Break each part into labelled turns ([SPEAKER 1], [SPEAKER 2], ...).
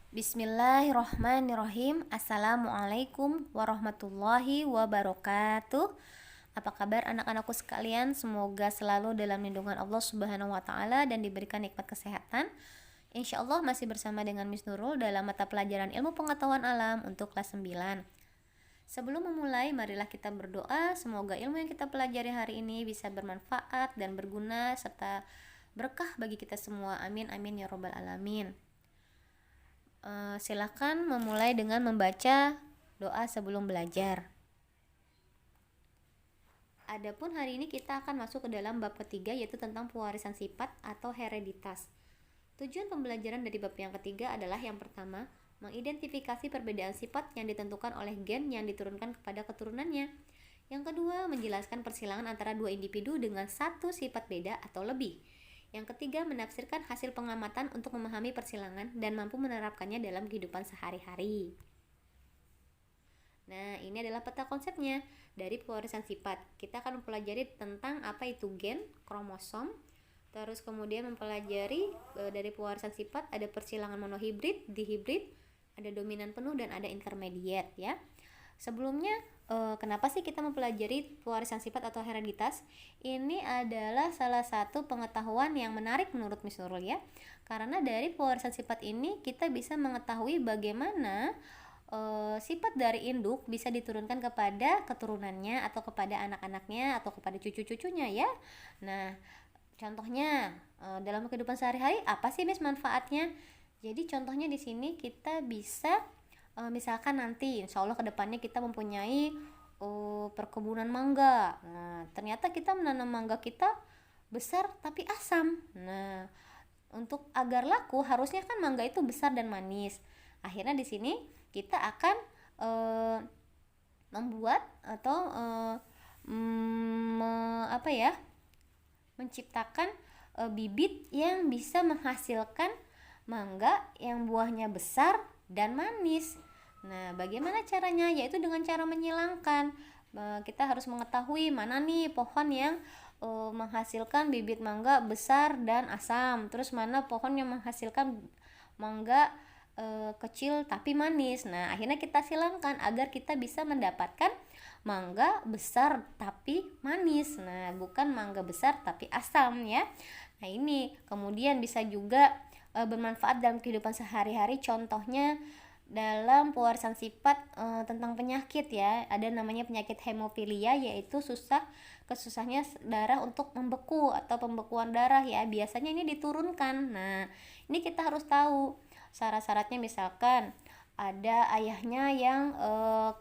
[SPEAKER 1] Bismillahirrohmanirrohim. Assalamualaikum warahmatullahi wabarakatuh. Apa kabar anak-anakku sekalian? Semoga selalu dalam lindungan Allah Subhanahu wa taala dan diberikan nikmat kesehatan. Insya Allah masih bersama dengan Miss Nurul dalam mata pelajaran Ilmu Pengetahuan Alam untuk kelas 9. Sebelum memulai, marilah kita berdoa semoga ilmu yang kita pelajari hari ini bisa bermanfaat dan berguna serta berkah bagi kita semua. Amin amin ya robbal alamin. Silakan memulai dengan membaca doa sebelum belajar. Adapun hari ini kita akan masuk ke dalam bab ketiga, yaitu tentang pewarisan sifat atau hereditas. Tujuan pembelajaran dari bab yang ketiga adalah yang pertama, mengidentifikasi perbedaan sifat yang ditentukan oleh gen yang diturunkan kepada keturunannya. Yang kedua, menjelaskan persilangan antara dua individu dengan satu sifat beda atau lebih. Yang ketiga, menafsirkan hasil pengamatan untuk memahami persilangan dan mampu menerapkannya dalam kehidupan sehari-hari. Nah, ini adalah peta konsepnya dari pewarisan sifat. Kita akan mempelajari tentang apa itu gen, kromosom, terus kemudian mempelajari dari pewarisan sifat ada persilangan monohibrid, dihibrid, ada dominan penuh dan ada intermediate ya. Sebelumnya, kenapa sih kita mempelajari pewarisan sifat atau hereditas? Ini adalah salah satu pengetahuan yang menarik menurut Miss Nurul ya. Karena dari pewarisan sifat ini kita bisa mengetahui bagaimana sifat dari induk bisa diturunkan kepada keturunannya atau kepada anak-anaknya atau kepada cucu-cucunya ya. Nah, contohnya dalam kehidupan sehari-hari apa sih Miss manfaatnya? Jadi contohnya di sini kita bisa misalkan nanti insya Allah kedepannya kita mempunyai perkebunan mangga. Nah, ternyata kita menanam mangga kita besar tapi asam. Nah, untuk agar laku harusnya kan mangga itu besar dan manis. Akhirnya di sini kita akan membuat atau menciptakan bibit yang bisa menghasilkan mangga yang buahnya besar dan manis. Nah, bagaimana caranya? Yaitu dengan cara menyilangkan. Kita harus mengetahui mana nih pohon yang menghasilkan bibit mangga besar dan asam. Terus mana pohon yang menghasilkan mangga kecil tapi manis. Nah, akhirnya kita silangkan agar kita bisa mendapatkan mangga besar tapi manis. Nah, bukan mangga besar tapi asam ya. Nah, ini kemudian bisa juga bermanfaat dalam kehidupan sehari-hari. Contohnya dalam pewarisan sifat tentang penyakit ya, ada namanya penyakit hemofilia, yaitu kesusahnya darah untuk membeku atau pembekuan darah ya, biasanya ini diturunkan. Nah, ini kita harus tahu syarat-syaratnya. Misalkan ada ayahnya yang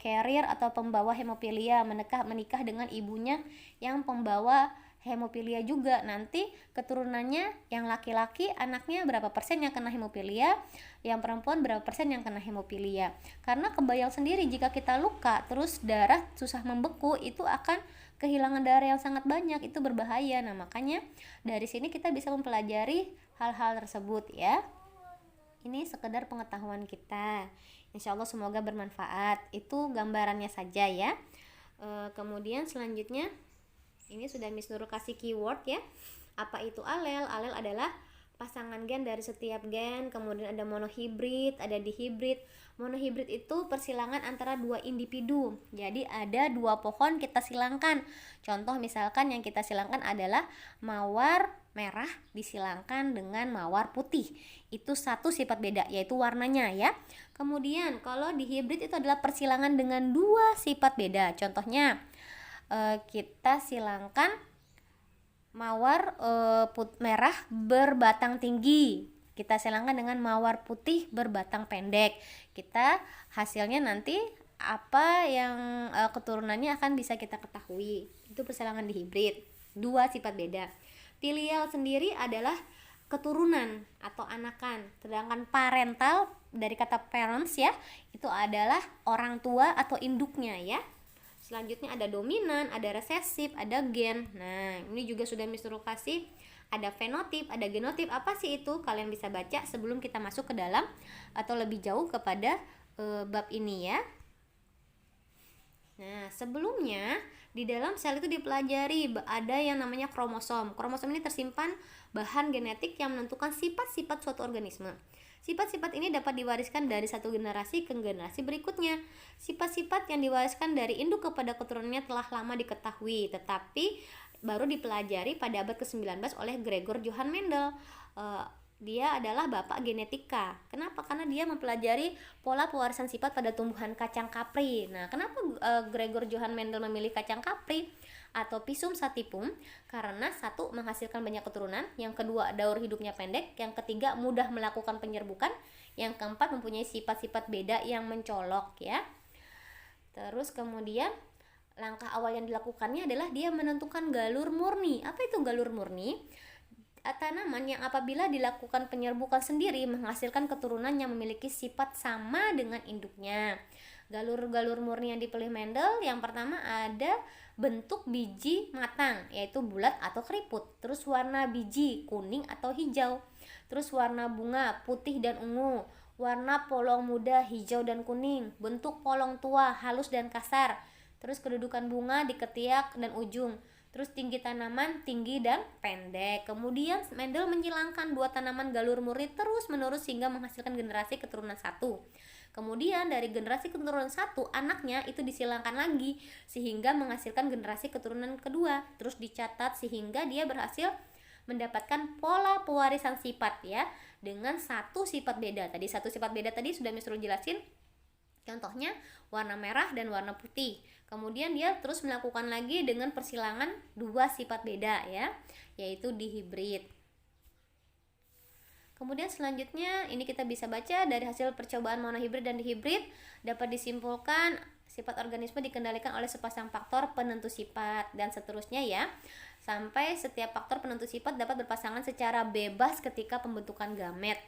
[SPEAKER 1] carrier atau pembawa hemofilia menikah dengan ibunya yang pembawa hemofilia juga, nanti keturunannya yang laki-laki anaknya berapa persen yang kena hemofilia, yang perempuan berapa persen yang kena hemofilia. Karena kebayang sendiri jika kita luka terus darah susah membeku, itu akan kehilangan darah yang sangat banyak, itu berbahaya. Nah, makanya dari sini kita bisa mempelajari hal-hal tersebut ya. Ini sekedar pengetahuan kita, insya Allah semoga bermanfaat. Itu gambarannya saja ya. Kemudian selanjutnya ini sudah Miss Nurul kasih keyword ya. Apa itu alel? Alel adalah pasangan gen dari setiap gen. Kemudian ada monohibrid, ada dihibrid. Monohibrid itu persilangan antara dua individu. Jadi ada dua pohon kita silangkan. Contoh misalkan yang kita silangkan adalah mawar merah disilangkan dengan mawar putih. Itu satu sifat beda, yaitu warnanya ya. Kemudian kalau dihibrid itu adalah persilangan dengan dua sifat beda. Contohnya kita silangkan mawar merah berbatang tinggi, kita silangkan dengan mawar putih berbatang pendek. Kita hasilnya nanti apa yang keturunannya akan bisa kita ketahui. Itu persilangan dihibrid, dua sifat beda. Filial sendiri adalah keturunan atau anakan, sedangkan parental dari kata parents ya, itu adalah orang tua atau induknya ya. Selanjutnya ada dominan, ada resesif, ada gen. Nah, ini juga sudah Miss Nurul kasih. Ada fenotip, ada genotip. Apa sih itu? Kalian bisa baca sebelum kita masuk ke dalam atau lebih jauh kepada bab ini ya. Nah, sebelumnya di dalam sel itu dipelajari ada yang namanya kromosom. Kromosom ini tersimpan bahan genetik yang menentukan sifat-sifat suatu organisme. Sifat-sifat ini dapat diwariskan dari satu generasi ke generasi berikutnya. Sifat-sifat yang diwariskan dari induk kepada keturunannya telah lama diketahui, tetapi baru dipelajari pada abad ke-19 oleh Gregor Johann Mendel. Dia adalah bapak genetika. Kenapa? Karena dia mempelajari pola pewarisan sifat pada tumbuhan kacang kapri. Nah, kenapa Gregor Johann Mendel memilih kacang kapri atau Pisum sativum? Karena satu, menghasilkan banyak keturunan, yang kedua, daur hidupnya pendek, yang ketiga, mudah melakukan penyerbukan, yang keempat, mempunyai sifat-sifat beda yang mencolok ya. Terus kemudian langkah awal yang dilakukannya adalah dia menentukan galur murni. Apa itu galur murni? Tanaman yang apabila dilakukan penyerbukan sendiri menghasilkan keturunan yang memiliki sifat sama dengan induknya. Galur-galur murni yang dipilih Mendel, yang pertama ada bentuk biji matang, yaitu bulat atau keriput. Terus warna biji kuning atau hijau. Terus warna bunga putih dan ungu. Warna polong muda hijau dan kuning. Bentuk polong tua halus dan kasar. Terus kedudukan bunga di ketiak dan ujung. Terus tinggi tanaman tinggi dan pendek. Kemudian Mendel menyilangkan dua tanaman galur murni terus menerus hingga menghasilkan generasi keturunan satu. Kemudian dari generasi keturunan satu, anaknya itu disilangkan lagi sehingga menghasilkan generasi keturunan kedua. Terus dicatat sehingga dia berhasil mendapatkan pola pewarisan sifat ya, dengan satu sifat beda. Tadi satu sifat beda tadi sudah Miss Ru jelasin. Contohnya warna merah dan warna putih. Kemudian dia terus melakukan lagi dengan persilangan dua sifat beda ya, yaitu dihibrid. Kemudian selanjutnya ini kita bisa baca dari hasil percobaan monohibrid dan dihibrid dapat disimpulkan sifat organisme dikendalikan oleh sepasang faktor penentu sifat dan seterusnya ya. Sampai setiap faktor penentu sifat dapat berpasangan secara bebas ketika pembentukan gamet.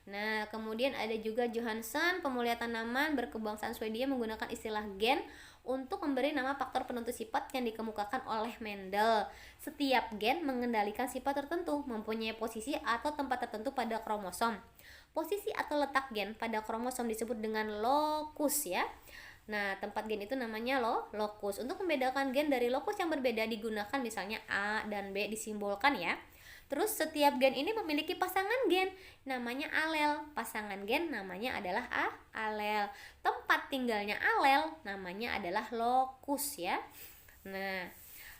[SPEAKER 1] Nah, kemudian ada juga Johansson, pemulia tanaman berkebangsaan Swedia, menggunakan istilah gen untuk memberi nama faktor penentu sifat yang dikemukakan oleh Mendel. Setiap gen mengendalikan sifat tertentu, mempunyai posisi atau tempat tertentu pada kromosom. Posisi atau letak gen pada kromosom disebut dengan lokus ya. Nah, tempat gen itu namanya lokus. Untuk membedakan gen dari lokus yang berbeda digunakan misalnya A dan B disimbolkan ya. Terus setiap gen ini memiliki pasangan gen, namanya alel. Pasangan gen namanya adalah alel. Tempat tinggalnya alel namanya adalah lokus ya. Nah,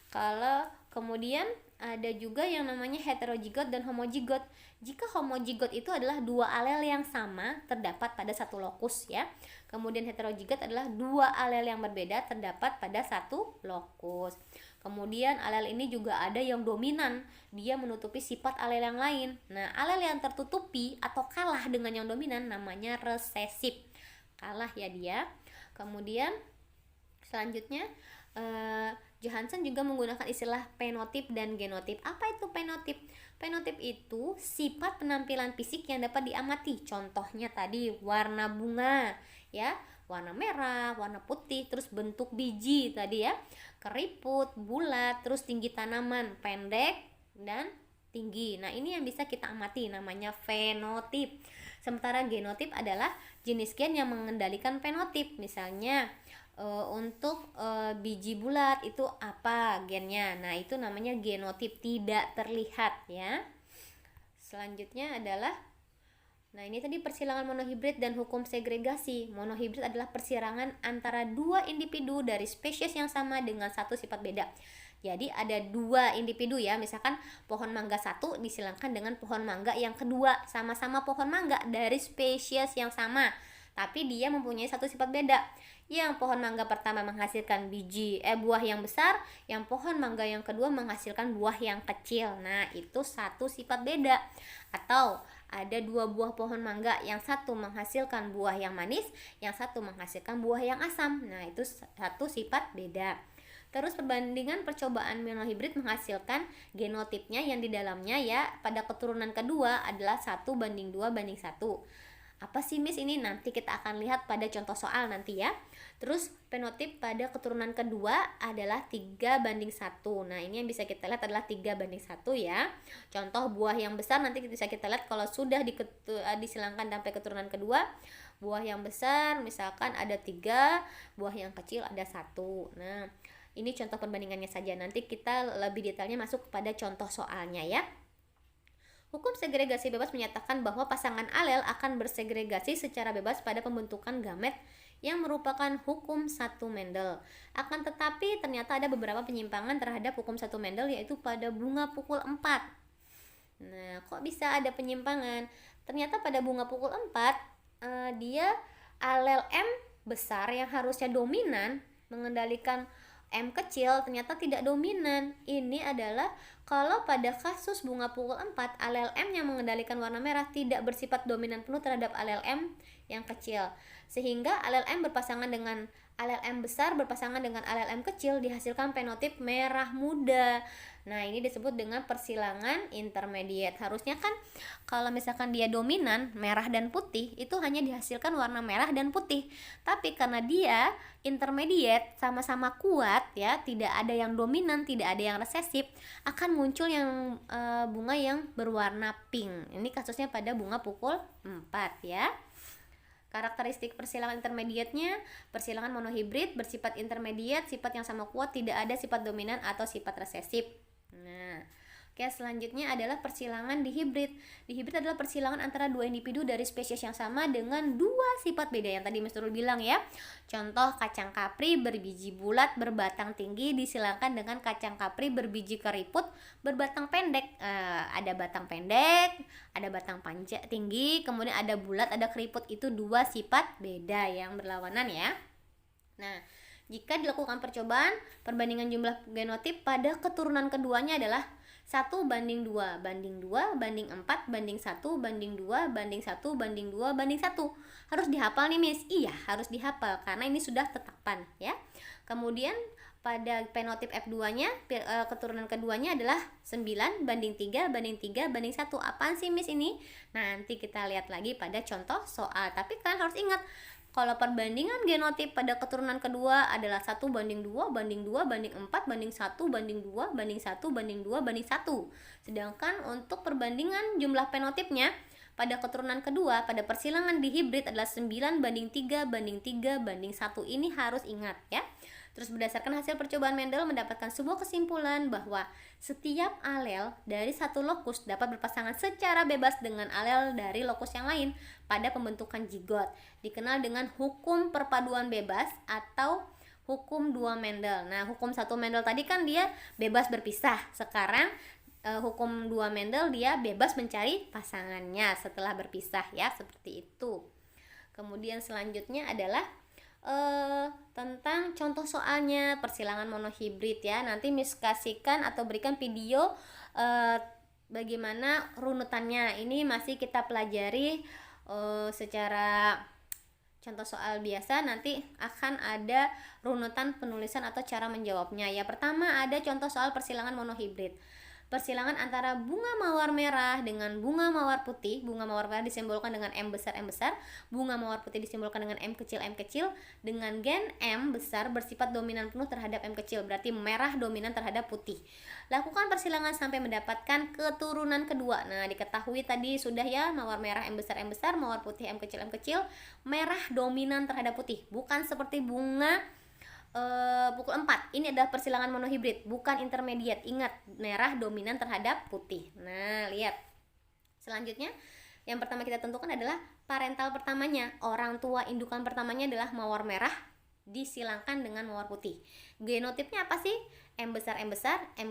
[SPEAKER 1] kalau kemudian ada juga yang namanya heterozigot dan homozigot. Jika homozigot itu adalah dua alel yang sama terdapat pada satu lokus ya. Kemudian heterozigot adalah dua alel yang berbeda terdapat pada satu lokus. Kemudian alel ini juga ada yang dominan, dia menutupi sifat alel yang lain. Nah, alel yang tertutupi atau kalah dengan yang dominan namanya resesif. Kalah ya dia. Kemudian selanjutnya Johansson juga menggunakan istilah penotip dan genotip. Apa itu penotip? Penotip itu sifat penampilan fisik yang dapat diamati. Contohnya tadi warna bunga ya, warna merah, warna putih, terus bentuk biji tadi ya, keriput, bulat, terus tinggi tanaman, pendek dan tinggi. Nah, ini yang bisa kita amati namanya fenotip. Sementara genotip adalah jenis gen yang mengendalikan fenotip. Misalnya untuk biji bulat itu apa gennya? Nah, itu namanya genotip, tidak terlihat ya. Selanjutnya adalah ini tadi persilangan monohibrid dan hukum segregasi. Monohibrid adalah persilangan antara dua individu dari spesies yang sama dengan satu sifat beda. Jadi ada dua individu ya, misalkan pohon mangga satu disilangkan dengan pohon mangga yang kedua, sama-sama pohon mangga dari spesies yang sama, tapi dia mempunyai satu sifat beda. Yang pohon mangga pertama menghasilkan buah yang besar, yang pohon mangga yang kedua menghasilkan buah yang kecil. Nah, itu satu sifat beda. Atau ada dua buah pohon mangga, yang satu menghasilkan buah yang manis, yang satu menghasilkan buah yang asam. Nah, itu satu sifat beda. Terus perbandingan percobaan monohibrid menghasilkan genotipnya yang di dalamnya ya pada keturunan kedua adalah 1:2:1. Apa sih Miss ini? Nanti kita akan lihat pada contoh soal nanti ya. Terus fenotip pada keturunan kedua adalah 3:1. Nah ini yang bisa kita lihat adalah 3:1 ya. Contoh buah yang besar nanti bisa kita lihat kalau sudah disilangkan sampai keturunan kedua. Buah yang besar misalkan ada 3, buah yang kecil ada 1. Nah ini contoh perbandingannya saja. Nanti kita lebih detailnya masuk kepada contoh soalnya ya. Hukum segregasi bebas menyatakan bahwa pasangan alel akan bersegregasi secara bebas pada pembentukan gamet yang merupakan hukum 1 Mendel. Akan tetapi ternyata ada beberapa penyimpangan terhadap hukum 1 Mendel, yaitu pada bunga pukul 4. Nah, kok bisa ada penyimpangan? Ternyata pada bunga pukul 4 dia alel M besar yang harusnya dominan mengendalikan M kecil ternyata tidak dominan. Ini adalah kalau pada kasus bunga pukul 4 alel M yang mengendalikan warna merah tidak bersifat dominan penuh terhadap alel M yang kecil, sehingga alel M berpasangan dengan alel M besar berpasangan dengan alel M kecil dihasilkan fenotip merah muda. Nah ini disebut dengan persilangan intermediate. Harusnya kan kalau misalkan dia dominan merah dan putih itu hanya dihasilkan warna merah dan putih, tapi karena dia intermediate sama-sama kuat ya, tidak ada yang dominan, tidak ada yang resesif, akan muncul yang bunga yang berwarna pink. Ini kasusnya pada bunga pukul 4 ya. Karakteristik persilangan intermediate-nya, persilangan monohibrid bersifat intermediate, sifat yang sama kuat, tidak ada sifat dominan atau sifat resesif. Nah, oke, selanjutnya adalah persilangan dihibrid. Dihibrid adalah persilangan antara dua individu dari spesies yang sama dengan dua sifat beda yang tadi Mas Nurul bilang ya. Contoh kacang kapri berbiji bulat berbatang tinggi disilangkan dengan kacang kapri berbiji keriput berbatang pendek. Ada batang pendek, ada batang panjang tinggi, kemudian ada bulat, ada keriput. Itu dua sifat beda yang berlawanan ya. Nah, jika dilakukan percobaan, perbandingan jumlah genotip pada keturunan keduanya adalah 1:2 banding 2 banding 4 banding 1 banding 2 banding 1 banding 2 banding 1. Harus dihafal nih Miss. Iya, harus dihafal karena ini sudah tetapan ya. Kemudian pada fenotip F2-nya keturunan keduanya adalah 9:3 banding 3 banding 1. Apaan sih Miss ini? Nanti kita lihat lagi pada contoh soal. Tapi kalian harus ingat kalau perbandingan genotip pada keturunan kedua adalah 1:2 banding 2 banding 4 banding 1 banding 2 banding 1 banding 2 banding 1. Sedangkan untuk perbandingan jumlah fenotipnya pada keturunan kedua pada persilangan dihibrid adalah 9:3 banding 3 banding 1. Ini harus ingat ya. Terus berdasarkan hasil percobaan Mendel mendapatkan sebuah kesimpulan bahwa setiap alel dari satu lokus dapat berpasangan secara bebas dengan alel dari lokus yang lain pada pembentukan zigot. Dikenal dengan hukum perpaduan bebas atau hukum 2 Mendel. Nah, hukum 1 Mendel tadi kan dia bebas berpisah. Sekarang hukum 2 Mendel dia bebas mencari pasangannya setelah berpisah ya, seperti itu. Kemudian selanjutnya adalah tentang contoh soalnya persilangan monohibrid ya. Nanti Miss kasihkan atau berikan video bagaimana runutannya. Ini masih kita pelajari secara contoh soal biasa. Nanti akan ada runutan penulisan atau cara menjawabnya ya. Pertama ada contoh soal persilangan monohibrid. Persilangan antara bunga mawar merah dengan bunga mawar putih. Bunga mawar merah disimbolkan dengan M besar, bunga mawar putih disimbolkan dengan M kecil, dengan gen M besar bersifat dominan penuh terhadap M kecil, berarti merah dominan terhadap putih. Lakukan persilangan sampai mendapatkan keturunan kedua. Nah, diketahui tadi sudah ya, mawar merah M besar, mawar putih M kecil, merah dominan terhadap putih. Bukan seperti bunga pukul 4. Ini adalah persilangan monohibrid, bukan intermediate. Ingat, merah dominan terhadap putih. Nah, lihat. Selanjutnya, yang pertama kita tentukan adalah parental pertamanya. Orang tua indukan pertamanya adalah mawar merah disilangkan dengan mawar putih. Genotipnya apa sih? M besar, M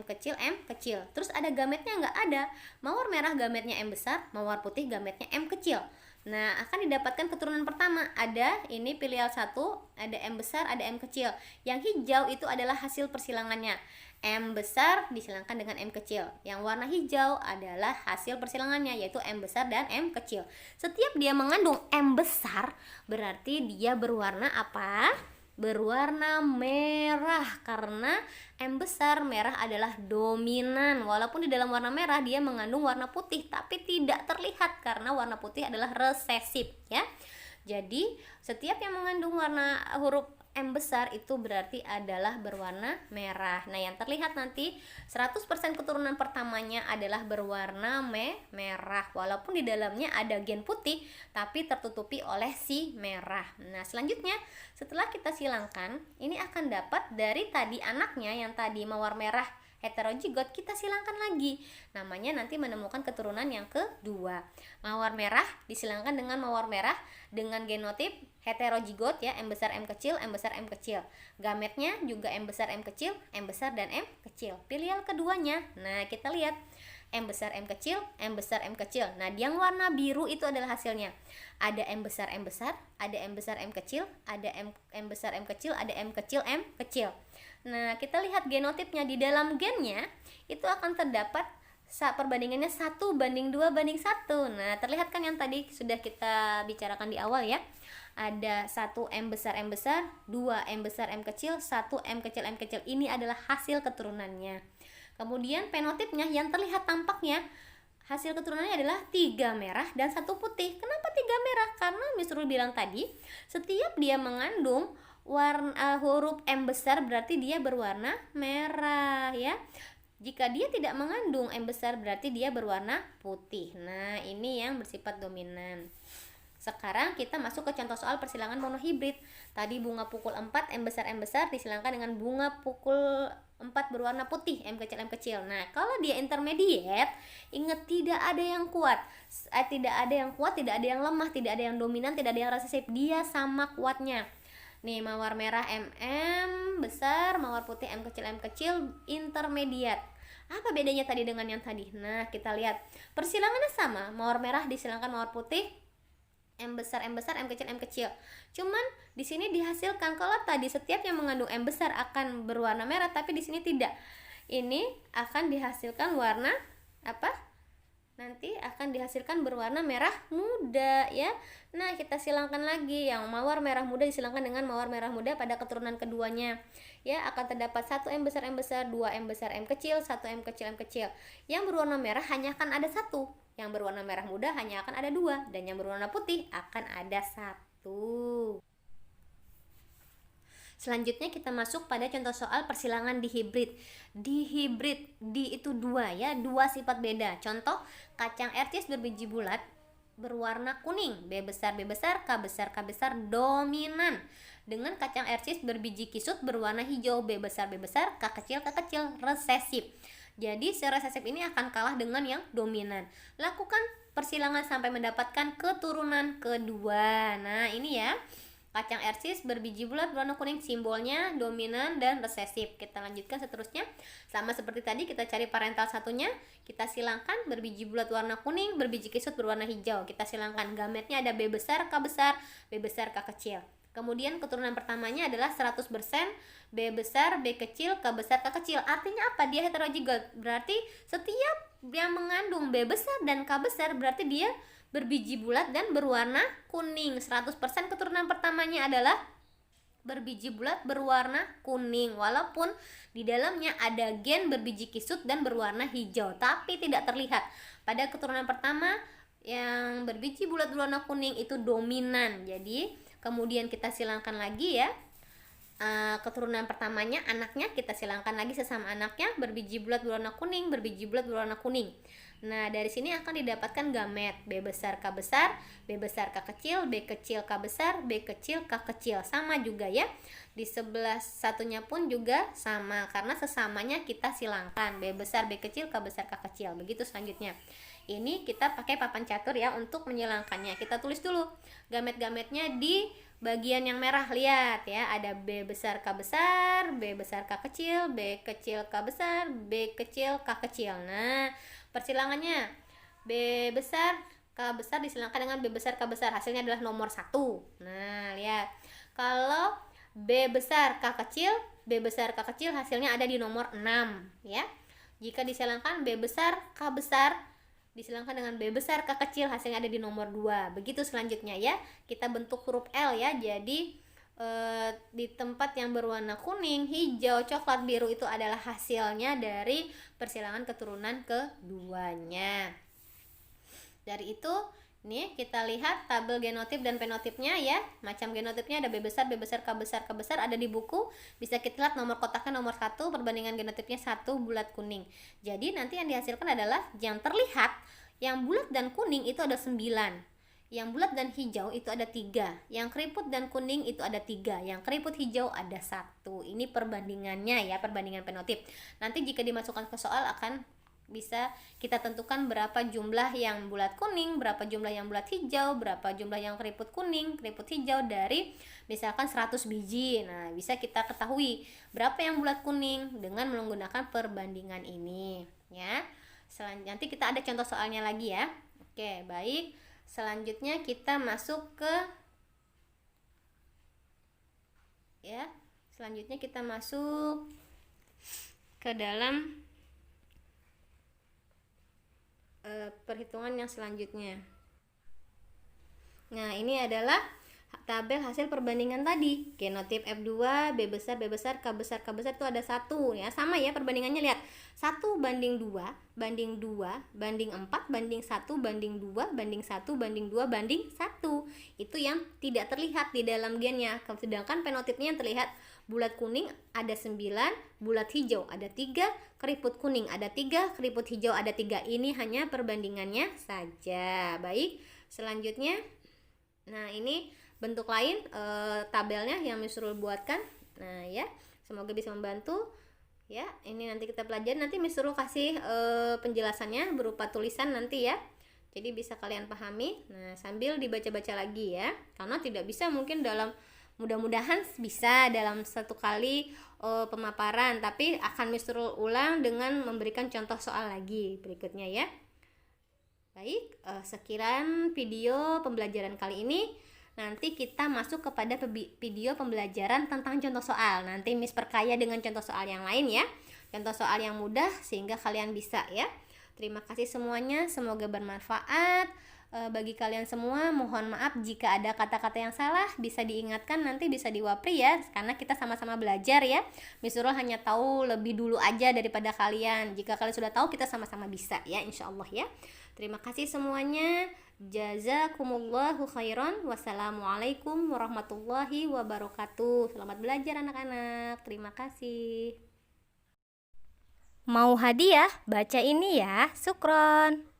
[SPEAKER 1] kecil. Terus ada gametnya nggak? Ada. Mawar merah gametnya M besar, mawar putih gametnya M kecil. Nah, akan didapatkan keturunan pertama. Ada ini filial 1, ada M besar, ada M kecil. Yang hijau itu adalah hasil persilangannya. M besar disilangkan dengan M kecil. Yang warna hijau adalah hasil persilangannya, yaitu M besar dan M kecil. Setiap dia mengandung M besar, berarti dia berwarna apa? berwarna merah karena M besar merah adalah dominan. Walaupun di dalam warna merah dia mengandung warna putih tapi tidak terlihat karena warna putih adalah resesif ya. Jadi setiap yang mengandung warna huruf M besar itu berarti adalah berwarna merah. Nah, yang terlihat nanti 100% keturunan pertamanya adalah berwarna merah. Walaupun di dalamnya ada gen putih, tapi tertutupi oleh si merah. Nah, selanjutnya setelah kita silangkan, ini akan dapat dari tadi anaknya yang tadi mawar merah heterozigot, kita silangkan lagi. Namanya nanti menemukan keturunan yang kedua. Mawar merah disilangkan dengan mawar merah dengan genotip heterozigot ya, M besar M kecil, M besar M kecil. Gametnya juga M besar M kecil, M besar dan M kecil. Pilih yang keduanya. Nah, kita lihat M besar M kecil, M besar M kecil. Nah, yang warna biru itu adalah hasilnya. Ada M besar M besar, ada M besar M kecil, ada M besar M kecil, ada M kecil M kecil. Nah, kita lihat genotipnya. Di dalam gennya itu akan terdapat perbandingannya 1:2:1. Nah, terlihat kan yang tadi sudah kita bicarakan di awal ya. Ada 1 M besar M besar, 2 M besar M kecil, 1 M kecil M kecil. Ini adalah hasil keturunannya. Kemudian fenotipnya yang terlihat tampaknya hasil keturunannya adalah 3 merah dan 1 putih. Kenapa 3 merah? Karena Miss Rul bilang tadi, setiap dia mengandung warna huruf M besar berarti dia berwarna merah ya. Jika dia tidak mengandung M besar berarti dia berwarna putih. Nah, ini yang bersifat dominan. Sekarang kita masuk ke contoh soal persilangan monohibrid. Tadi bunga pukul 4 M besar disilangkan dengan bunga pukul 4 berwarna putih M kecil M kecil. Nah, kalau dia intermediate, ingat tidak ada yang kuat. Tidak ada yang kuat, tidak ada yang lemah, tidak ada yang dominan, tidak ada yang resesif. Dia sama kuatnya. Nih, mawar merah MM besar, mawar putih M kecil intermediate. Apa bedanya tadi dengan yang tadi? Nah, kita lihat. Persilangannya sama. Mawar merah disilangkan mawar putih M besar M kecil M kecil. Cuman di sini dihasilkan kalau tadi setiap yang mengandung M besar akan berwarna merah, tapi di sini tidak. Ini akan dihasilkan warna apa? Nanti akan dihasilkan berwarna merah muda ya. Nah, kita silangkan lagi. Yang mawar merah muda disilangkan dengan mawar merah muda pada keturunan keduanya. Ya, akan terdapat 1 M besar, 2 M besar M kecil, 1 M kecil M kecil. Yang berwarna merah hanya akan ada 1. Yang berwarna merah muda hanya akan ada 2. Dan yang berwarna putih akan ada 1. Selanjutnya kita masuk pada contoh soal persilangan dihibrid. Dihibrid, di itu 2 ya, 2 sifat beda. Contoh, kacang ercis berbiji bulat berwarna kuning, B besar K besar dominan. Dengan kacang ercis berbiji kisut berwarna hijau, B besar K kecil resesif. Jadi si resesif ini akan kalah dengan yang dominan. Lakukan persilangan sampai mendapatkan keturunan kedua. Nah, ini ya. Kacang ercis berbiji bulat berwarna kuning, simbolnya dominan dan resesif. Kita lanjutkan seterusnya. Sama seperti tadi, kita cari parental satunya. Kita silangkan berbiji bulat warna kuning, berbiji kisut berwarna hijau. Kita silangkan gametnya ada B besar, B besar, K kecil. Kemudian keturunan pertamanya adalah 100% B besar, B kecil, K besar, K kecil. Artinya apa? Dia heterozigot. Berarti setiap yang mengandung B besar dan K besar berarti dia berbiji bulat dan berwarna kuning. 100% keturunan pertamanya adalah berbiji bulat berwarna kuning. Walaupun di dalamnya ada gen berbiji kisut dan berwarna hijau, tapi tidak terlihat. Pada keturunan pertama yang berbiji bulat berwarna kuning itu dominan. Jadi kemudian kita silangkan lagi ya. Keturunan pertamanya anaknya kita silangkan lagi sesama anaknya berbiji bulat berwarna kuning, berbiji bulat berwarna kuning. Nah, dari sini akan didapatkan gamet B besar K besar, B besar K kecil, B kecil K besar, B kecil K kecil. Sama juga ya. Di sebelah satunya pun juga sama karena sesamanya kita silangkan B besar B kecil K besar K kecil. Begitu selanjutnya. Ini kita pakai papan catur ya untuk menyilangkannya. Kita tulis dulu gamet-gametnya di bagian yang merah. Lihat ya, ada B besar K besar, B besar K kecil, B kecil K besar, B kecil K kecil. Nah, persilangannya B besar K besar disilangkan dengan B besar K besar. Hasilnya adalah nomor 1. Nah, lihat. Kalau B besar K kecil, B besar K kecil hasilnya ada di nomor 6 ya. Jika disilangkan B besar K besar disilangkan dengan B besar K kecil hasilnya ada di nomor 2. Begitu selanjutnya ya. Kita bentuk huruf L ya. Jadi di tempat yang berwarna kuning, hijau, coklat, biru itu adalah hasilnya dari persilangan keturunan keduanya. Dari itu nih kita lihat tabel genotip dan fenotipnya ya. Macam genotipnya ada B besar, B besar, K besar, K besar, ada di buku. Bisa kita lihat nomor kotaknya nomor 1, perbandingan genotipnya 1 bulat kuning. Jadi nanti yang dihasilkan adalah yang terlihat yang bulat dan kuning itu ada 9. Yang bulat dan hijau itu ada 3. Yang keriput dan kuning itu ada 3. Yang keriput hijau ada 1. Ini perbandingannya ya, perbandingan fenotip. Nanti jika dimasukkan ke soal akan bisa kita tentukan berapa jumlah yang bulat kuning, berapa jumlah yang bulat hijau, berapa jumlah yang keriput kuning, keriput hijau dari misalkan 100 biji. Nah, bisa kita ketahui berapa yang bulat kuning dengan menggunakan perbandingan ini ya. Nanti kita ada contoh soalnya lagi ya. Oke, baik. Selanjutnya kita masuk ke selanjutnya kita masuk ke dalam perhitungan yang selanjutnya. Nah, ini adalah tabel hasil perbandingan tadi. Genotip F2, B besar, B besar, K besar, K besar itu ada 1 ya. Sama ya perbandingannya, lihat. 1 banding 2, banding 2, banding 4, banding 1, banding 2, banding 1, banding 2, banding 1. Itu yang tidak terlihat di dalam gennya. Sedangkan fenotipnya yang terlihat bulat kuning ada 9, bulat hijau ada 3, keriput kuning ada 3, keriput hijau ada 3. Ini hanya perbandingannya saja. Baik, selanjutnya. Nah, ini bentuk lain tabelnya yang Miss Rul buatkan. Nah ya, semoga bisa membantu ya. Ini nanti kita pelajari, nanti Miss Rul kasih penjelasannya berupa tulisan nanti ya, jadi bisa kalian pahami. Nah, sambil dibaca-baca lagi ya, karena tidak bisa mungkin dalam, mudah-mudahan bisa dalam satu kali pemaparan, tapi akan Miss Rul ulang dengan memberikan contoh soal lagi berikutnya ya. Baik, sekian video pembelajaran kali ini. Nanti kita masuk kepada video pembelajaran tentang contoh soal. Nanti Miss perkaya dengan contoh soal yang lain ya. Contoh soal yang mudah sehingga kalian bisa ya. Terima kasih semuanya, semoga bermanfaat. Bagi kalian semua, mohon maaf jika ada kata-kata yang salah, bisa diingatkan, nanti bisa diwapri ya, karena kita sama-sama belajar ya. Miss Nurul hanya tahu lebih dulu aja daripada kalian. Jika kalian sudah tahu, kita sama-sama bisa ya, insya Allah ya. Terima kasih semuanya. Jazakumullahu khairan. Wassalamualaikum warahmatullahi wabarakatuh. Selamat belajar anak-anak. Terima kasih. Mau hadiah? Baca ini ya. Syukron.